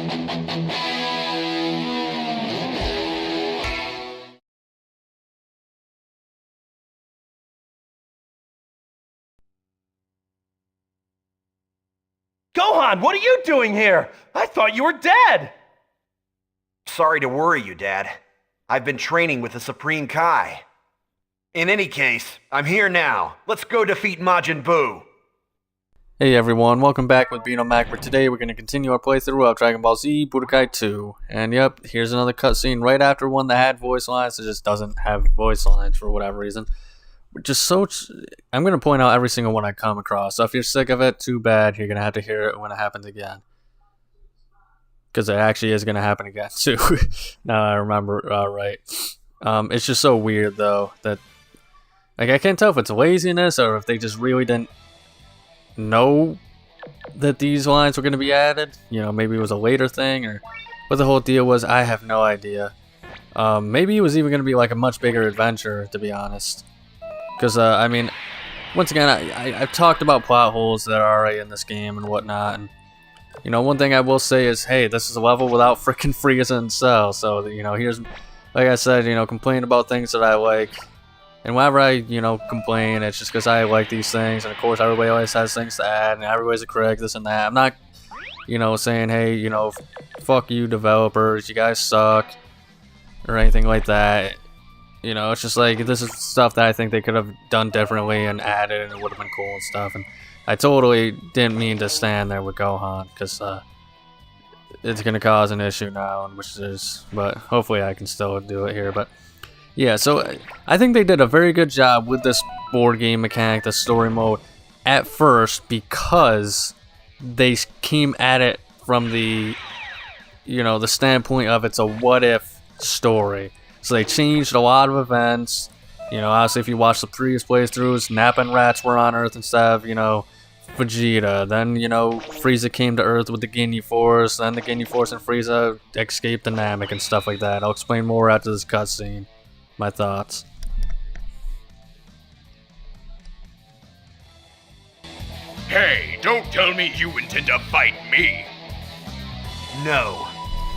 Gohan, what are you doing here? I thought you were dead! Sorry to worry you, Dad. I've been training with the Supreme Kai. In any case, I'm here now. Let's go defeat Majin Buu. Hey everyone, welcome back with Bino Mac, where today we're going to continue our playthrough of Dragon Ball Z Budokai 2. And yep, here's another cutscene right after one that had voice lines. It just doesn't have voice lines for whatever reason. Just so I'm going to point out every single one I come across. So if you're sick of it, too bad. You're going to have to hear it when it happens again. Because it actually is going to happen again too. Now I remember right. It's just so weird though that like I can't tell if it's laziness or if they just really didn't know that these lines were going to be added. You know, maybe it was a later thing or what the whole deal was. I have no idea. Maybe it was even going to be like a much bigger adventure, to be honest. Because, I mean, once again, I've talked about plot holes that are already in this game and whatnot. And, you know, one thing I will say is, hey, this is a level without frickin' Frieza and Cell. So, you know, here's, like I said, you know, complain about things that I like. And whenever I, you know, complain, it's just because I like these things. And, of course, everybody always has things to add. And everybody's a critic, this and that. I'm not, you know, saying, hey, you know, fuck you developers, you guys suck. Or anything like that. You know, it's just like, this is stuff that I think they could have done differently and added, and it would have been cool and stuff. And I totally didn't mean to stand there with Gohan, because it's going to cause an issue now, which is, but hopefully I can still do it here. But yeah, so I think they did a very good job with this board game mechanic, the story mode, at first, because they came at it from the, you know, the standpoint of it's a what-if story. So they changed a lot of events. You know, obviously if you watch the previous playthroughs, Nappa and Rats were on Earth instead of, you know, Vegeta. Then, you know, Frieza came to Earth with the Ginyu Force. Then the Ginyu Force and Frieza escaped the Namek and stuff like that. I'll explain more after this cutscene. My thoughts. Hey, don't tell me you intend to fight me. No,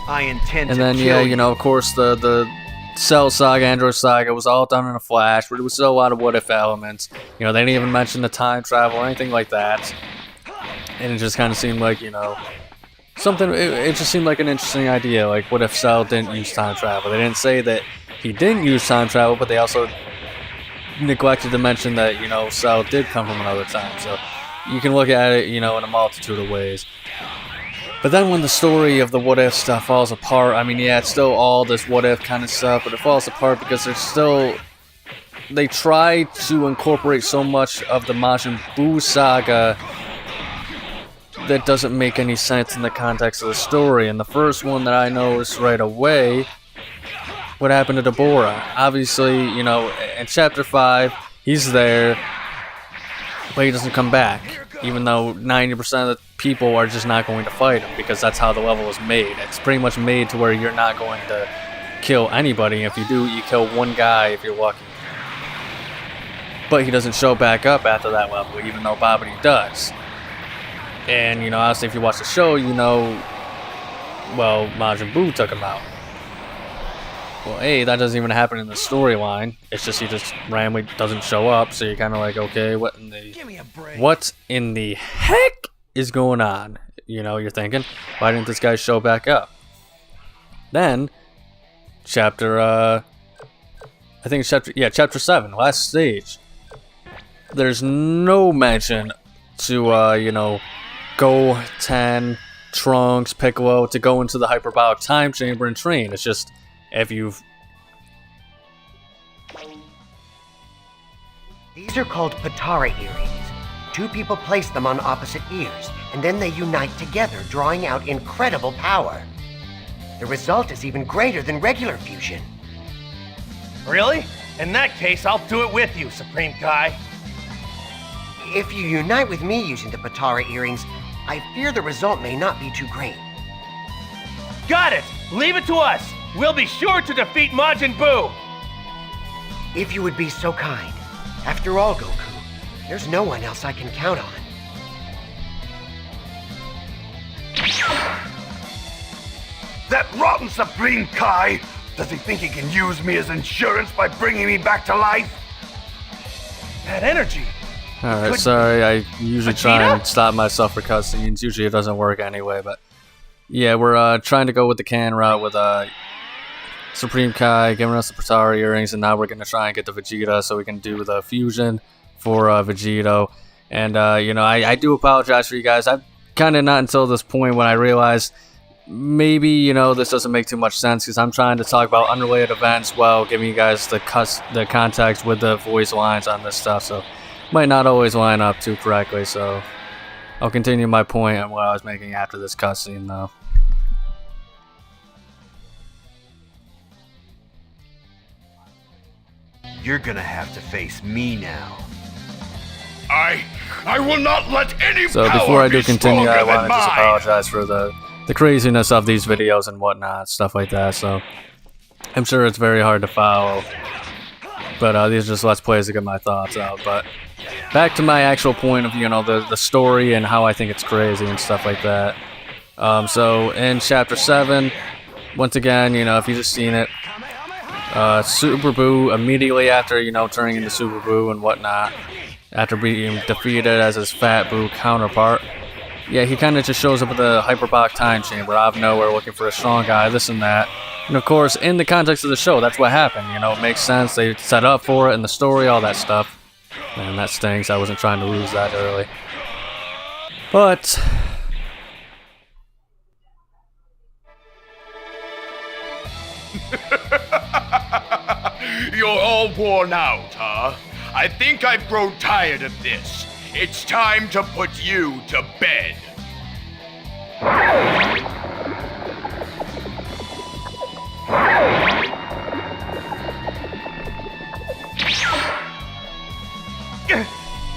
I intend to And then, kill yeah, you. you know, of course, the Cell Saga, Android Saga was all done in a flash, but it was still a lot of what-if elements. You know, they didn't even mention the time travel or anything like that. And it just kind of seemed like, you know, something, it just seemed like an interesting idea. Like, what if Cell didn't use time travel? They didn't say that he didn't use time travel, but they also neglected to mention that, you know, Cell did come from another time. So you can look at it, you know, in a multitude of ways. But then when the story of the what-if stuff falls apart, I mean, yeah, it's still all this what-if kind of stuff, but it falls apart because there's still... They try to incorporate so much of the Majin Buu saga that doesn't make any sense in the context of the story. And the first one that I noticed right away, what happened to Deborah. Obviously, you know, in Chapter 5, he's there, but he doesn't come back. Even though 90% of the people are just not going to fight him, because that's how the level is made. It's pretty much made to where you're not going to kill anybody. If you do, you kill one guy if you're lucky. But he doesn't show back up after that level, even though Babidi does. And, you know, obviously if you watch the show, you know, well, Majin Buu took him out. Well, A, that doesn't even happen in the storyline. It's just he just randomly doesn't show up, so you're kind of like, okay, what in the heck is going on? You know, you're thinking, why didn't this guy show back up? Then, I think it's chapter 7, last stage. There's no mention to, you know, Goten, Trunks, Piccolo to go into the hyperbolic time chamber and train. It's just, if you've... These are called Potara earrings. Two people place them on opposite ears, and then they unite together, drawing out incredible power. The result is even greater than regular fusion. Really? In that case, I'll do it with you, Supreme Kai. If you unite with me using the Potara earrings, I fear the result may not be too great. Got it! Leave it to us! We'll be sure to defeat Majin Buu! If you would be so kind. After all, Goku, there's no one else I can count on. That rotten Supreme Kai! Does he think he can use me as insurance by bringing me back to life? That energy. Alright, sorry, I usually try and stop myself for cutscenes. Usually it doesn't work anyway, but yeah, we're trying to go with the can route with Supreme Kai giving us the Potara earrings, and now we're gonna try and get the Vegeta so we can do the fusion for Vegito. And you know, I do apologize for you guys. I've kind of not until this point when I realized maybe, you know, this doesn't make too much sense because I'm trying to talk about unrelated events while giving you guys the context with the voice lines on this stuff, so might not always line up too correctly. So I'll continue my point on what I was making after this cutscene, though. You're gonna have to face me now. I will not let any So power before I do be continue, I stronger want than to just mine. apologize for the craziness of these videos and whatnot, stuff like that. So I'm sure it's very hard to follow, but these are just Let's Plays to get my thoughts out. But back to my actual point of, you know, the story and how I think it's crazy and stuff like that. So in Chapter 7, once again, you know, if you've just seen it, Super Buu, immediately after, you know, turning into Super Buu and whatnot, after being defeated as his Fat Buu counterpart, yeah, he kind of just shows up at the hyperbolic time chamber out of nowhere looking for a strong guy, this and that. And of course, in the context of the show, that's what happened. You know, it makes sense. They set up for it in the story, all that stuff. Man, that stinks. I wasn't trying to lose that early. But You're all worn out, huh? I think I've grown tired of this. It's time to put you to bed.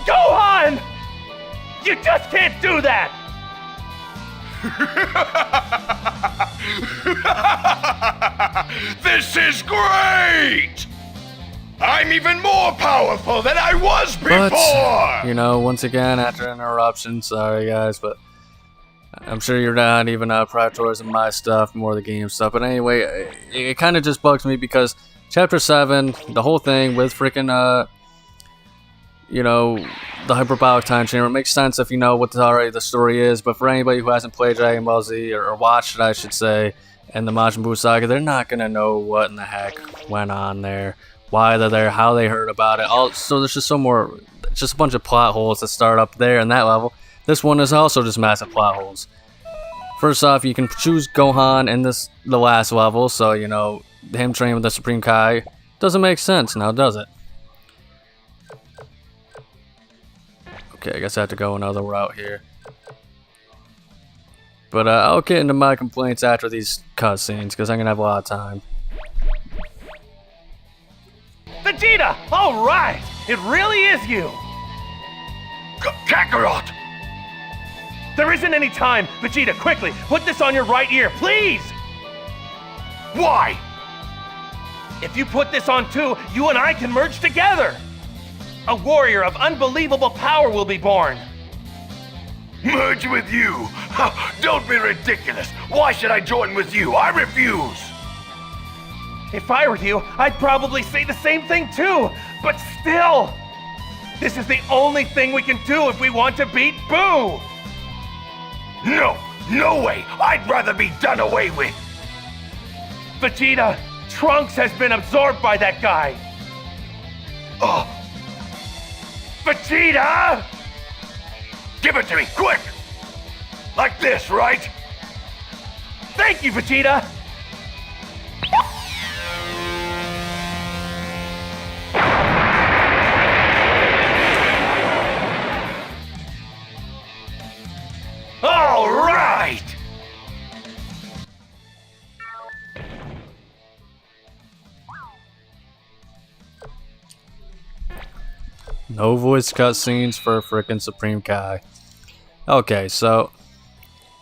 Gohan! You just can't do that! This is great! I'm even more powerful than I was before! But, you know, once again, after interruption, sorry guys, but I'm sure you're not even prioritizing my stuff, more the game stuff. But anyway, it kind of just bugs me because Chapter 7, the whole thing with freaking, you know, the hyperbolic time chamber, it makes sense if you know what already the story is, but for anybody who hasn't played Dragon Ball Z, or watched it, I should say, and the Majin Buu Saga, they're not going to know what in the heck went on there, why they're there, how they heard about it. So there's just just a bunch of plot holes that start up there in that level. This one is also just massive plot holes. First off, you can choose Gohan in the last level, so, you know, him training with the Supreme Kai doesn't make sense now, does it? Okay, I guess I have to go another route here. But I'll get into my complaints after these cutscenes, because I'm going to have a lot of time. Vegeta! All right! It really is you! Kakarot! There isn't any time! Vegeta, quickly, put this on your right ear, please! Why? If you put this on too, you and I can merge together! A warrior of unbelievable power will be born! Merge with you? Don't be ridiculous. Why should I join with you? I refuse. If I were you, I'd probably say the same thing too, but still! This is the only thing we can do if we want to beat Buu! No, no way. I'd rather be done away with. Vegeta, Trunks has been absorbed by that guy! Oh, Vegeta! give it to me, quick! Like this, right? Thank you, Vegeta! All right! No voice cutscenes for frickin' Supreme Kai. Okay, so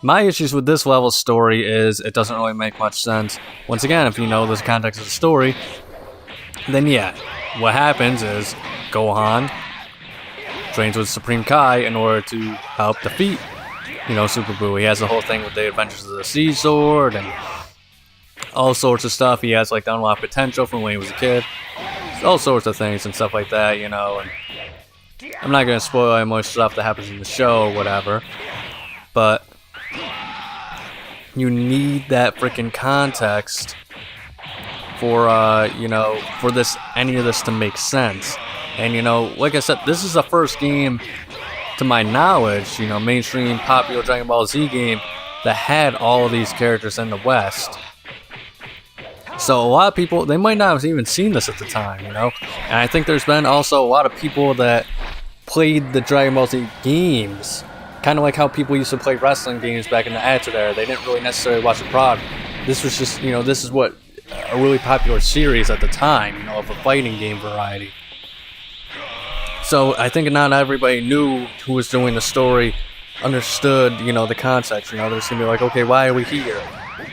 my issues with this level's story is it doesn't really make much sense. Once again, if you know the context of the story, then yeah, what happens is Gohan trains with Supreme Kai in order to help defeat, you know, Super Buu. He has the whole thing with the Adventures of the Sea Sword and all sorts of stuff. He has like the unlocked potential from when he was a kid, all sorts of things and stuff like that, you know. And I'm not gonna spoil any more stuff that happens in the show or whatever, but you need that freaking context for you know, for any of this to make sense. And you know, like I said, this is the first game, to my knowledge, you know, mainstream popular Dragon Ball Z game that had all of these characters in the West. So a lot of people, they might not have even seen this at the time, you know. And I think there's been also a lot of people that played the Dragon Ball Z games, kind of like how people used to play wrestling games back in the Attitude Era. They didn't really necessarily watch the product. This was just, you know, this is what a really popular series at the time, you know, of a fighting game variety. So I think not everybody knew who was doing the story, understood, you know, the context. You know, they're just gonna be like, okay, why are we here?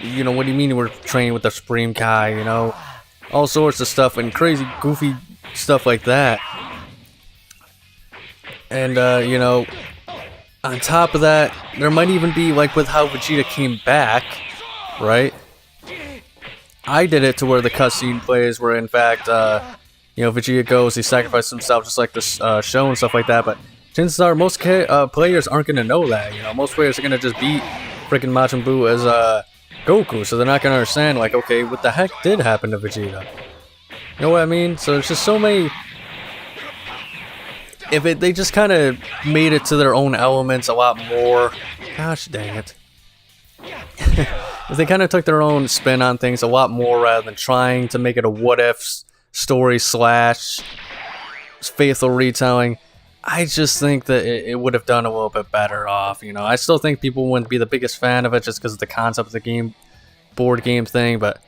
You know, what do you mean we're training with the Supreme Kai? You know, all sorts of stuff and crazy, goofy stuff like that. And you know, on top of that, there might even be like with how Vegeta came back, right? I did it to where the cutscene plays where, in fact, you know, Vegeta goes, he sacrificed himself just like this show and stuff like that, but chances are most players aren't going to know that, you know. Most players are going to just beat freaking Majin Buu as Goku, so they're not going to understand, like, okay, what the heck did happen to Vegeta? You know what I mean? So there's just so many... They just kind of made it to their own elements a lot more... Gosh dang it. If they kind of took their own spin on things a lot more rather than trying to make it a what-if story / faithful retelling, I just think that it would have done a little bit better off, you know. I still think people wouldn't be the biggest fan of it just because of the concept of the game, board game thing, but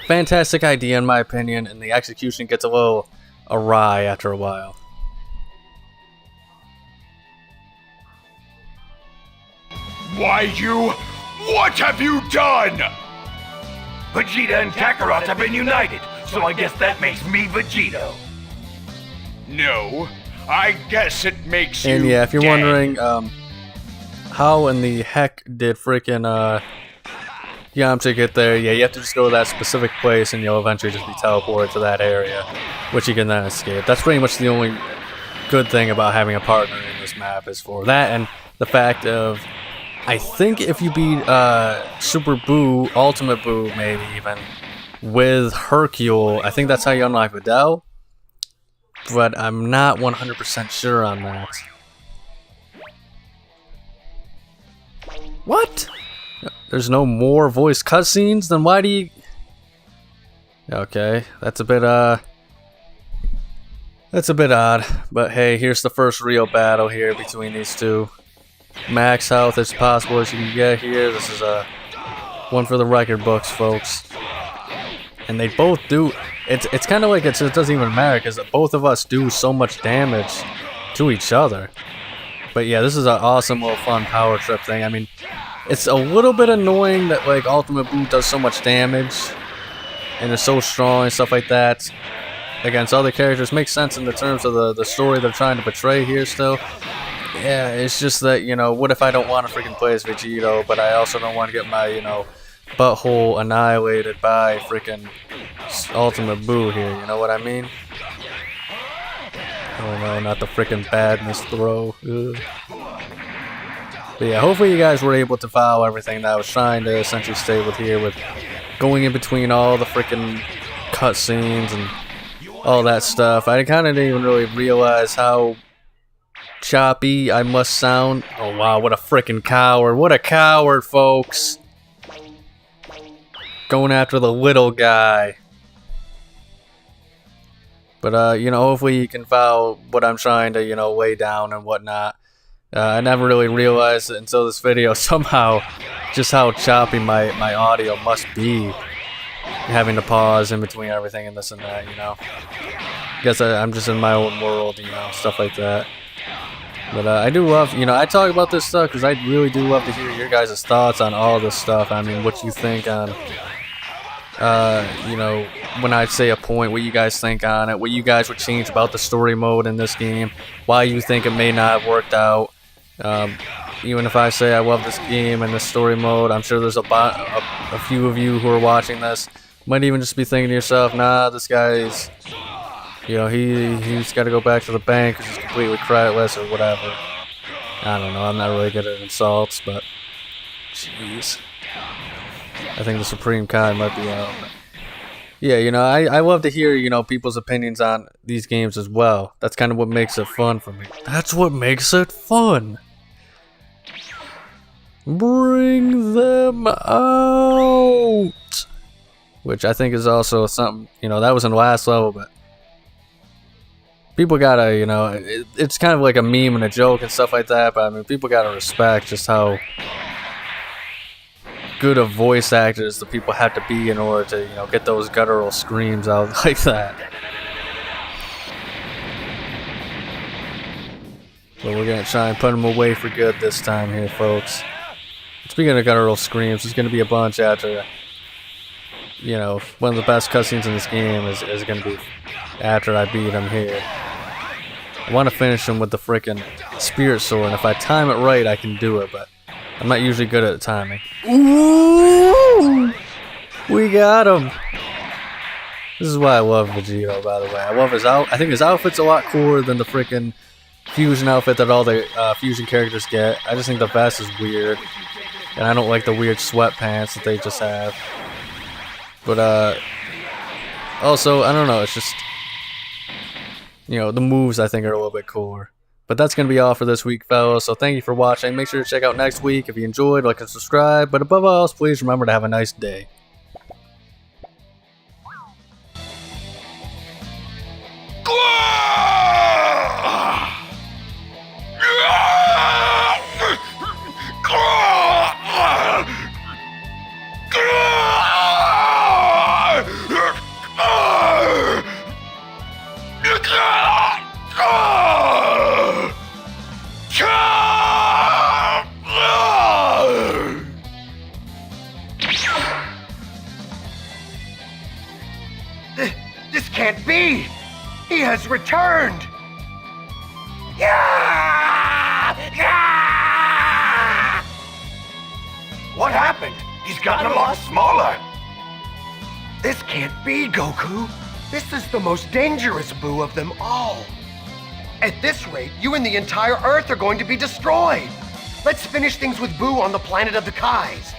fantastic idea in my opinion, and the execution gets a little awry after a while. Why, you... What have you done? Vegeta and Kakarot have been united, so I guess that makes me Vegito. No, I guess it makes you And yeah, if you're dead. wondering, how in the heck did freaking Yamacha get there? Yeah, you have to just go to that specific place and you'll eventually just be teleported to that area, which you can then escape. That's pretty much the only good thing about having a partner in this map, is for that, and the fact of, I think if you beat Super Buu, Ultimate Buu maybe even, with Hercule, I think that's how you unlock Videl, but I'm not 100% sure on that. What? There's no more voice cutscenes? Then why do you... Okay, that's a bit odd. But hey, here's the first real battle here between these two. Max health as possible as you can get here. This is one for the record books, folks. And they both do... It's kind of like it doesn't even matter, because both of us do so much damage to each other. But yeah, this is an awesome little fun power trip thing. I mean, it's a little bit annoying that like Ultimate Buu does so much damage and is so strong and stuff like that against other characters. Makes sense in the terms of the story they're trying to portray here still. Yeah, it's just that, you know, what if I don't want to freaking play as Vegito, but I also don't want to get my, you know, butthole annihilated by freaking Ultimate Buu here, you know what I mean? Oh no, not the freaking badness throw. Ugh. But yeah, hopefully you guys were able to follow everything that I was trying to essentially stay with here, with going in between all the freaking cutscenes and all that stuff. I kind of didn't even really realize how choppy I must sound. Oh wow, what a freaking coward. What a coward, folks. Going after the little guy. But, you know, hopefully you can follow what I'm trying to, you know, lay down and whatnot. I never really realized it until this video somehow just how choppy my audio must be. Having to pause in between everything and this and that, you know. Guess I'm just in my own world, you know, stuff like that. But I do love, you know, I talk about this stuff because I really do love to hear your guys' thoughts on all this stuff. I mean, what you think on, you know, when I say a point, what you guys think on it, what you guys would change about the story mode in this game, why you think it may not have worked out. even if I say I love this game and this story mode, I'm sure there's a few of you who are watching this might even just be thinking to yourself, nah, this guy's, you know, he's got to go back to the bank because he's completely creditless or whatever. I don't know, I'm not really good at insults, but jeez. I think the Supreme Kai might be out. Yeah, you know, I love to hear, you know, people's opinions on these games as well. That's kind of what makes it fun for me. That's what makes it fun. Bring them out. Which I think is also something, you know, that was in the last level, but people gotta, you know, it's kind of like a meme and a joke and stuff like that, but I mean, people gotta respect just how good of voice actors the people have to be in order to, you know, get those guttural screams out like that. But we're gonna try and put them away for good this time here, folks. Speaking of guttural screams, there's gonna be a bunch after, you know, one of the best cutscenes in this game is gonna be after I beat him here. I want to finish him with the freaking Spirit Sword, and if I time it right, I can do it, but I'm not usually good at timing. Ooh! We got him! This is why I love Vegito, by the way. I love his I think his outfit's a lot cooler than the freaking fusion outfit that all the fusion characters get. I just think the vest is weird, and I don't like the weird sweatpants that they just have. But, also, I don't know, it's just, you know, the moves I think are a little bit cooler. But that's going to be all for this week, fellas, so thank you for watching. Make sure to check out next week. If you enjoyed, like and subscribe. But above all else, please remember to have a nice day. This can't be! He has returned! Yeah! Yeah! What happened? He's gotten a lot smaller. This can't be, Goku! This is the most dangerous Buu of them all! At this rate, you and the entire Earth are going to be destroyed! Let's finish things with Buu on the planet of the Kais.